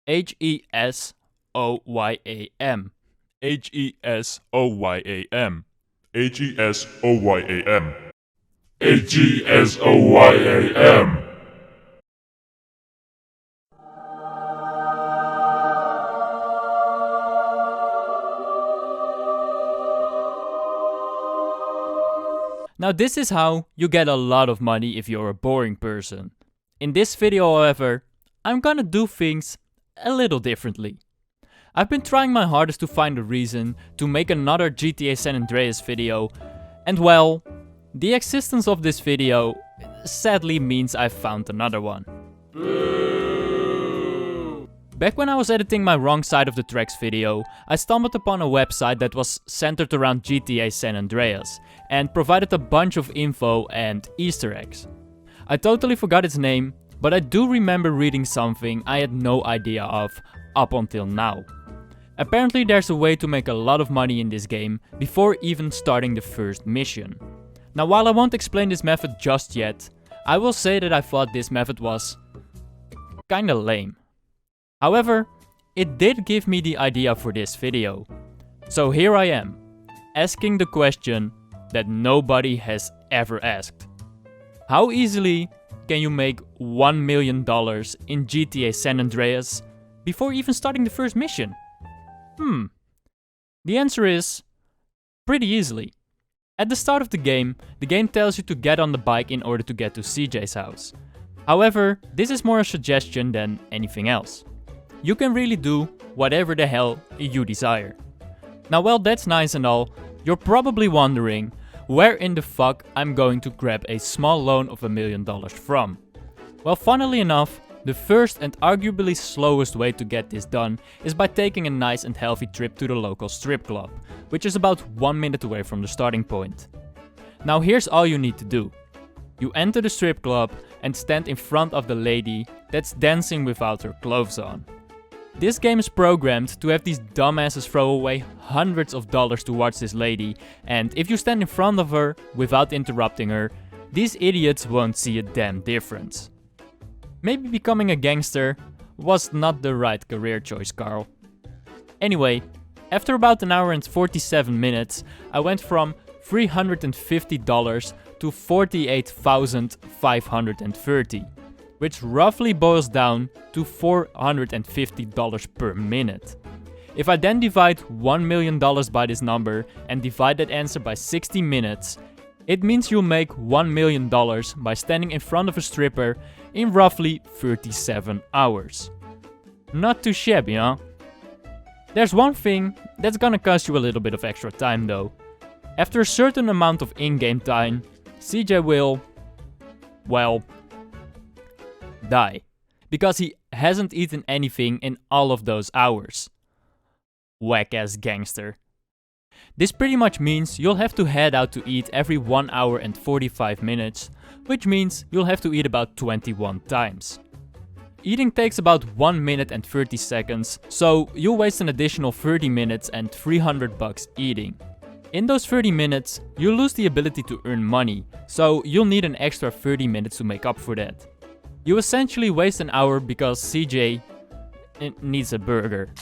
Hesoyam. Hesoyam. Hesoyam. Hesoyam. Now this is how you get a lot of money if you're a boring person. In this video, however, I'm gonna do things a little differently. I've been trying my hardest to find a reason to make another GTA San Andreas video, and well, the existence of this video sadly means I've found another one. Back when I was editing my Wrong Side of the Tracks video, I stumbled upon a website that was centered around GTA San Andreas and provided a bunch of info and Easter eggs. I totally forgot its name, but I do remember reading something I had no idea of up until now. Apparently there's a way to make a lot of money in this game before even starting the first mission. Now while I won't explain this method just yet, I will say that I thought this method was kinda lame. However, it did give me the idea for this video. So here I am, asking the question that nobody has ever asked. How easily can you make $1 million in GTA San Andreas before even starting the first mission? The answer is pretty easily. At the start of the game tells you to get on the bike in order to get to CJ's house. However, this is more a suggestion than anything else. You can really do whatever the hell you desire. Now while that's nice and all, you're probably wondering where in the fuck I'm going to grab a small loan of $1 million from. Well, funnily enough, the first and arguably slowest way to get this done is by taking a nice and healthy trip to the local strip club, which is about 1 minute away from the starting point. Now here's all you need to do. You enter the strip club and stand in front of the lady that's dancing without her clothes on. This game is programmed to have these dumbasses throw away hundreds of dollars to watch this lady, and if you stand in front of her without interrupting her, these idiots won't see a damn difference. Maybe becoming a gangster was not the right career choice, Carl. Anyway, after about an hour and 47 minutes, I went from $350 to $48,530. Which roughly boils down to $450 per minute. If I then divide $1 million by this number and divide that answer by 60 minutes, it means you'll make $1 million by standing in front of a stripper in roughly 37 hours. Not too shabby, huh? There's one thing that's gonna cost you a little bit of extra time though. After a certain amount of in-game time, CJ will, well, die, because he hasn't eaten anything in all of those hours. Whack ass gangster. This pretty much means you'll have to head out to eat every 1 hour and 45 minutes, which means you'll have to eat about 21 times. Eating takes about 1 minute and 30 seconds, so you'll waste an additional 30 minutes and $300 eating. In those 30 minutes, you'll lose the ability to earn money, so you'll need an extra 30 minutes to make up for that. You essentially waste an hour because CJ needs a burger.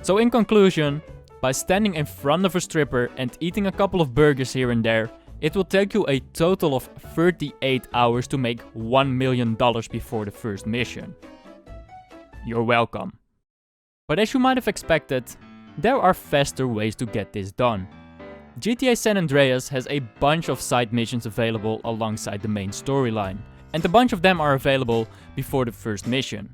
So in conclusion, by standing in front of a stripper and eating a couple of burgers here and there, it will take you a total of 38 hours to make $1 million before the first mission. You're welcome. But as you might have expected, there are faster ways to get this done. GTA San Andreas has a bunch of side missions available alongside the main storyline, and a bunch of them are available before the first mission.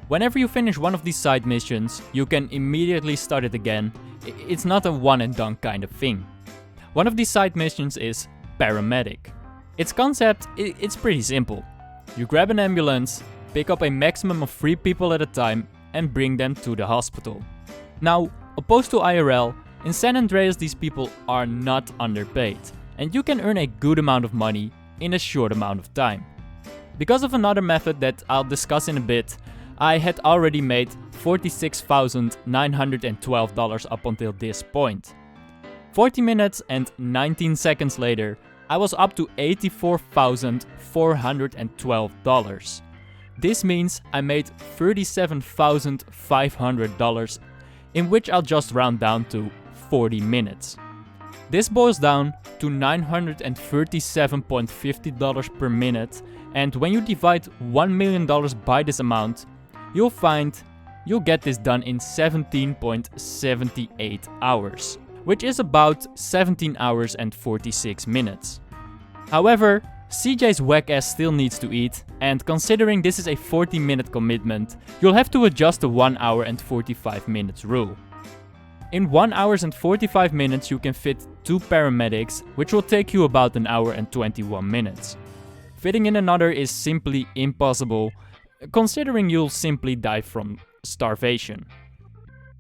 Whenever you finish one of these side missions, you can immediately start it again. It's not a one and done kind of thing. One of these side missions is Paramedic. Its concept, it's pretty simple. You grab an ambulance, pick up a maximum of 3 people at a time and bring them to the hospital. Now, opposed to IRL, in San Andreas these people are not underpaid, and you can earn a good amount of money in a short amount of time. Because of another method that I'll discuss in a bit, I had already made $46,912 up until this point. 40 minutes and 19 seconds later, I was up to $84,412. This means I made $37,500, in which I'll just round down to 40 minutes. This boils down to $937.50 per minute, and when you divide $1 million by this amount, you'll find you'll get this done in 17.78 hours, which is about 17 hours and 46 minutes. However, CJ's whack ass still needs to eat, and considering this is a 40-minute commitment, you'll have to adjust the 1 hour and 45 minutes rule. In 1 hour and 45 minutes you can fit 2 paramedics, which will take you about an hour and 21 minutes. Fitting in another is simply impossible, considering you'll simply die from starvation.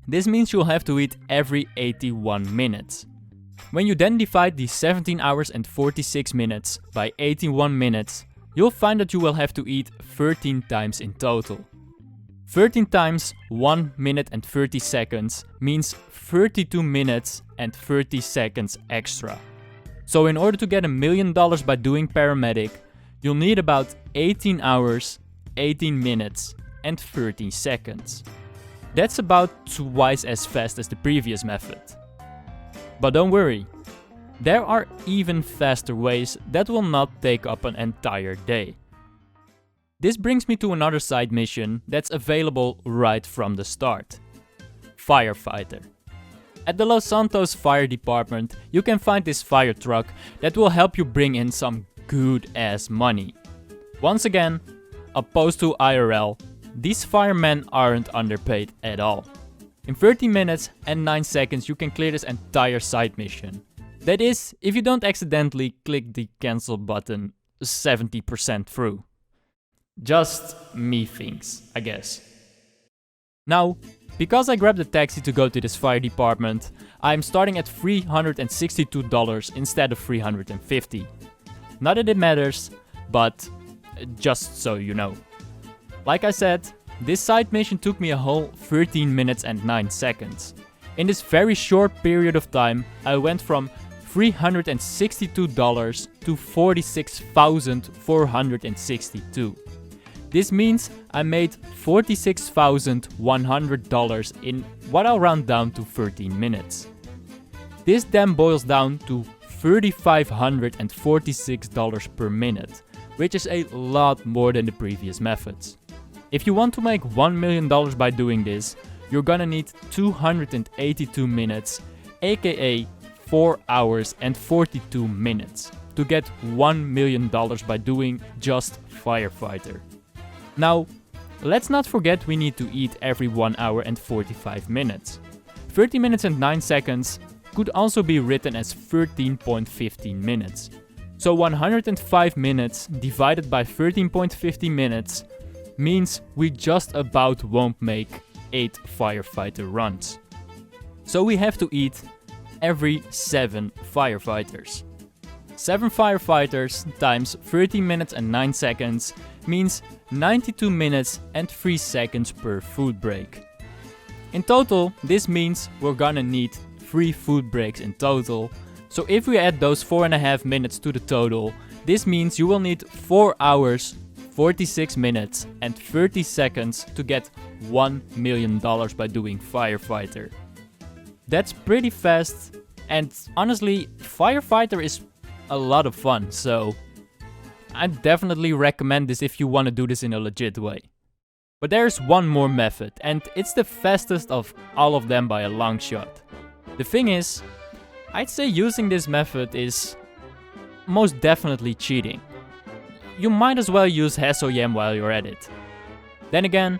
This means you'll have to eat every 81 minutes. When you then divide the 17 hours and 46 minutes by 81 minutes, you'll find that you will have to eat 13 times in total. 13 times 1 minute and 30 seconds means 32 minutes and 30 seconds extra. So in order to get $1 million by doing paramedic, you'll need about 18 hours, 18 minutes and 13 seconds. That's about twice as fast as the previous method. But don't worry, there are even faster ways that will not take up an entire day. This brings me to another side mission that's available right from the start. Firefighter. At the Los Santos Fire Department, you can find this fire truck that will help you bring in some good ass money. Once again, opposed to IRL, these firemen aren't underpaid at all. In 30 minutes and 9 seconds you can clear this entire side mission. That is, if you don't accidentally click the cancel button 70% through. Just me thinks, I guess. Now, because I grabbed a taxi to go to this fire department, I'm starting at $362 instead of $350. Not that it matters, but just so you know. Like I said, this side mission took me a whole 13 minutes and 9 seconds. In this very short period of time, I went from $362 to $46,462. This means I made $46,100 in what I'll round down to 13 minutes. This then boils down to $3,546 per minute, which is a lot more than the previous methods. If you want to make $1 million by doing this, you're gonna need 282 minutes, aka 4 hours and 42 minutes, to get $1 million by doing just Firefighter. Now, let's not forget we need to eat every 1 hour and 45 minutes. 30 minutes and 9 seconds could also be written as 13.15 minutes. So 105 minutes divided by 13.50 minutes means we just about won't make 8 firefighter runs. So we have to eat every 7 firefighters. 7 firefighters times 13 minutes and 9 seconds means 92 minutes and 3 seconds per food break. In total, this means we're gonna need 3 food breaks in total. So if we add those 4.5 minutes to the total, this means you will need 4 hours, 46 minutes and 30 seconds to get $1 million by doing Firefighter. That's pretty fast, and honestly, Firefighter is a lot of fun, so I definitely recommend this if you want to do this in a legit way. But there's one more method, and it's the fastest of all of them by a long shot. The thing is, I'd say using this method is most definitely cheating. You might as well use HasOyem while you're at it. Then again,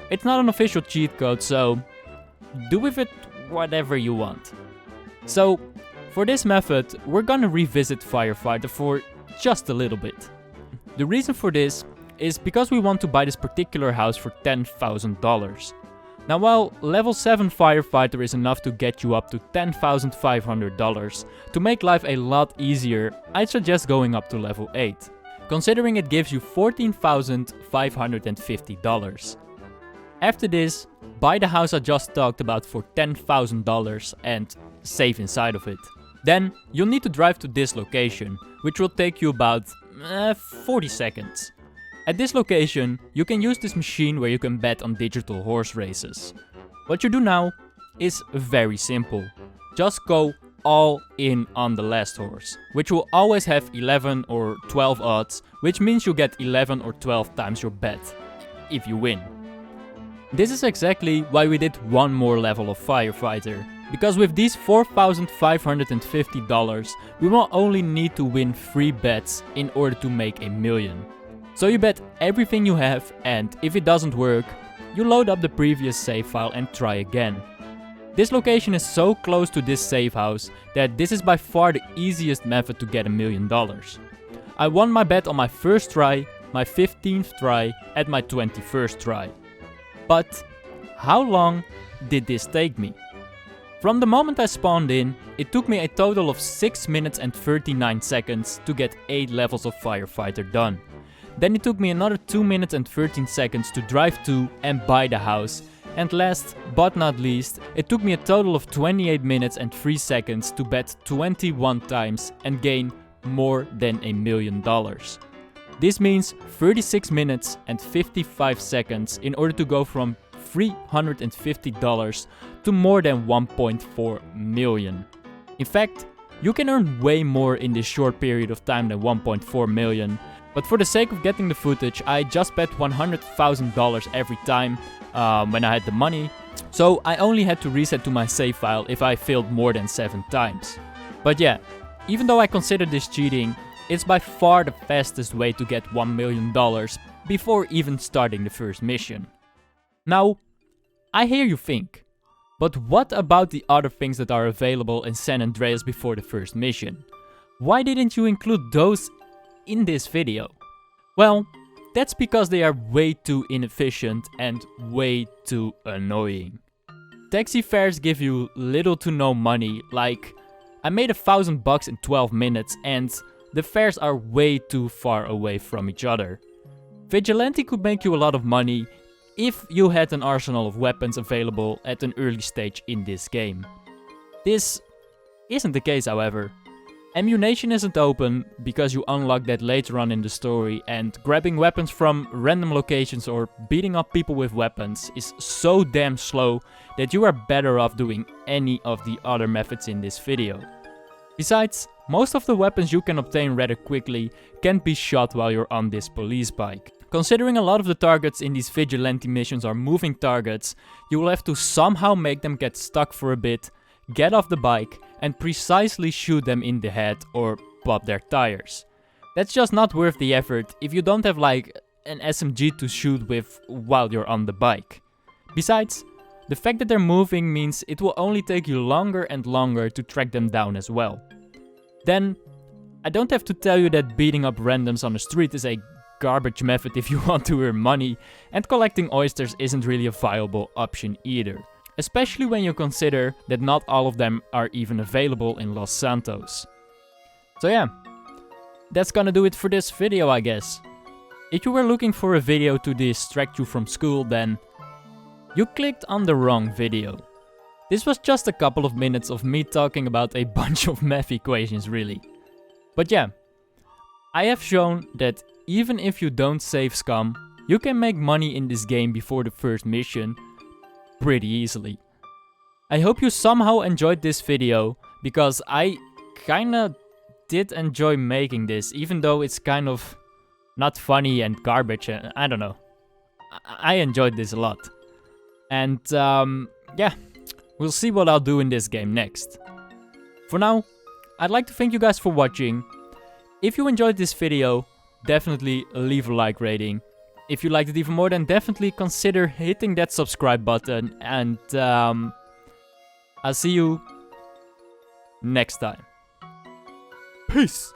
it's not an official cheat code, so do with it whatever you want. So, for this method, we're gonna revisit Firefighter for just a little bit. The reason for this is because we want to buy this particular house for $10,000. Now, while level 7 Firefighter is enough to get you up to $10,500, to make life a lot easier, I'd suggest going up to level 8, considering it gives you $14,550. After this, buy the house I just talked about for $10,000 and save inside of it. Then, you'll need to drive to this location, which will take you about 40 seconds. At this location, you can use this machine where you can bet on digital horse races. What you do now is very simple. Just go all in on the last horse, which will always have 11 or 12 odds, which means you get 11 or 12 times your bet, if you win. This is exactly why we did one more level of Firefighter, because with these $4,550, we will only need to win 3 bets in order to make $1 million. So you bet everything you have, and if it doesn't work, you load up the previous save file and try again. This location is so close to this save house that this is by far the easiest method to get $1 million. I won my bet on my first try, my 15th try, and my 21st try. But how long did this take me? From the moment I spawned in, it took me a total of 6 minutes and 39 seconds to get 8 levels of Firefighter done. Then it took me another 2 minutes and 13 seconds to drive to and buy the house. And last but not least, it took me a total of 28 minutes and 3 seconds to bet 21 times and gain more than $1 million. This means 36 minutes and 55 seconds in order to go from $350 to more than 1.4 million. In fact, you can earn way more in this short period of time than 1.4 million, but for the sake of getting the footage, I just bet $100,000 every time when I had the money, so I only had to reset to my save file if I failed more than 7 times. But yeah, even though I consider this cheating, it's by far the fastest way to get $1 million before even starting the first mission. Now, I hear you think, but what about the other things that are available in San Andreas before the first mission? Why didn't you include those in this video? Well, that's because they are way too inefficient and way too annoying. Taxi fares give you little to no money, like I made $1,000 in 12 minutes and the fares are way too far away from each other. Vigilante could make you a lot of money if you had an arsenal of weapons available at an early stage in this game. This isn't the case, however. Ammunition isn't open because you unlock that later on in the story, and grabbing weapons from random locations or beating up people with weapons is so damn slow that you are better off doing any of the other methods in this video. Besides, most of the weapons you can obtain rather quickly can't be shot while you're on this police bike. Considering a lot of the targets in these vigilante missions are moving targets, you will have to somehow make them get stuck for a bit, get off the bike, and precisely shoot them in the head or pop their tires. That's just not worth the effort if you don't have like an SMG to shoot with while you're on the bike. Besides, the fact that they're moving means it will only take you longer and longer to track them down as well. Then, I don't have to tell you that beating up randoms on the street is a garbage method if you want to earn money, and collecting oysters isn't really a viable option either. Especially when you consider that not all of them are even available in Los Santos. So yeah, that's gonna do it for this video, I guess. If you were looking for a video to distract you from school, then you clicked on the wrong video. This was just a couple of minutes of me talking about a bunch of math equations, really. But yeah, I have shown that even if you don't save scum, you can make money in this game before the first mission pretty easily. I hope you somehow enjoyed this video, because I kinda did enjoy making this, even though it's kind of not funny and garbage, I don't know. I enjoyed this a lot. And yeah, we'll see what I'll do in this game next. For now, I'd like to thank you guys for watching. If you enjoyed this video, definitely leave a like rating. If you liked it even more, then definitely consider hitting that subscribe button, and I'll see you next time. Peace!